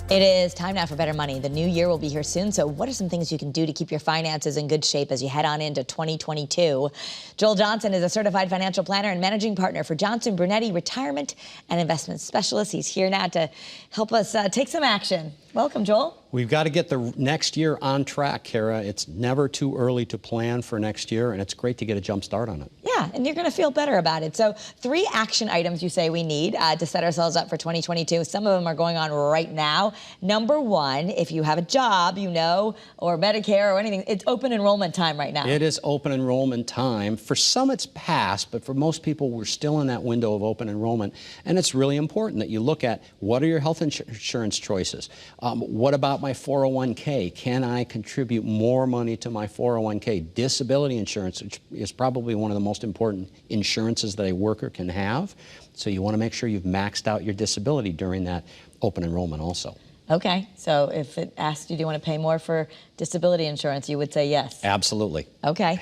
It is time now for Better Money. The new year will be here soon, so what are some things you can do to keep your finances in good shape as you head on into 2022? Joel Johnson is a certified financial planner and managing partner for Johnson Brunetti Retirement and Investment Specialist. He's here now to help us take some action. Welcome, Joel. We've got to get the next year on track, Kara. It's never too early to plan for next year, and it's great to get a jump start on it. Yeah, and you're going to feel better about it. So 3 action items you say we need to set ourselves up for 2022. Some of them are going on right now. Number 1, if you have a job, or Medicare or anything, it's open enrollment time right now. It is open enrollment time. For some, it's past, but for most people, we're still in that window of open enrollment. And it's really important that you look at what are your health insurance choices? What about my 401k? Can I contribute more money to my 401k? Disability insurance, which is probably one of the most important insurances that a worker can have. So you want to make sure you've maxed out your disability during that open enrollment also. Okay, so if it asked you, do you want to pay more for disability insurance, you would say yes. Absolutely. Okay.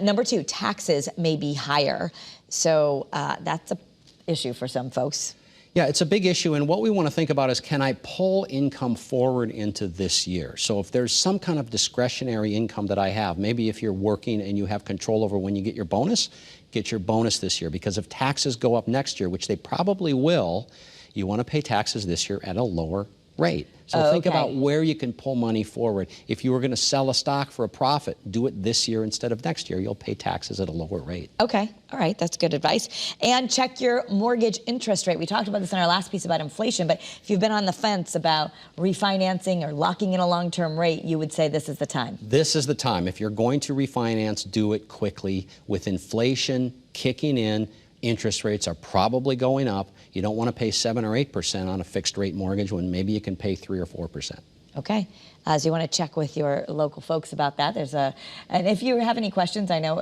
Number 2, taxes may be higher. So that's an issue for some folks. Yeah, it's a big issue, and what we want to think about is, can I pull income forward into this year? So if there's some kind of discretionary income that I have, maybe if you're working and you have control over when you get your bonus this year, because if taxes go up next year, which they probably will, you want to pay taxes this year at a lower rate. So think about where you can pull money forward. If you were going to sell a stock for a profit, do it this year instead of next year. You'll pay taxes at a lower rate. Okay. All right. That's good advice. And check your mortgage interest rate. We talked about this in our last piece about inflation, but if you've been on the fence about refinancing or locking in a long-term rate, you would say this is the time. This is the time. If you're going to refinance, do it quickly. With inflation kicking in, interest rates are probably going up. You don't want to pay 7 or 8% on a fixed rate mortgage when maybe you can pay 3 or 4%. Okay. So you want to check with your local folks about that. And if you have any questions, I know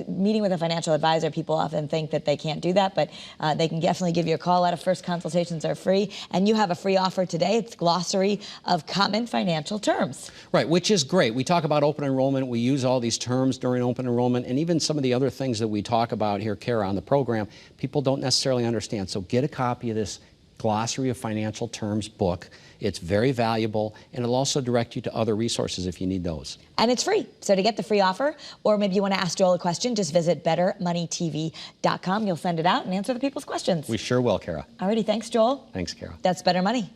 meeting with a financial advisor, people often think that they can't do that, but they can definitely give you a call. A lot of first consultations are free, and you have a free offer today. It's Glossary of Common Financial Terms. Right, which is great. We talk about open enrollment. We use all these terms during open enrollment, and even some of the other things that we talk about here, Kara, on the program, people don't necessarily understand. So get a copy of this Glossary of Financial Terms book. It's very valuable, and it'll also direct you to other resources if you need those. And it's free. So to get the free offer, or maybe you want to ask Joel a question, just visit bettermoneytv.com. You'll send it out and answer the people's questions. We sure will, Kara. Alrighty, thanks, Joel. Thanks, Kara. That's Better Money.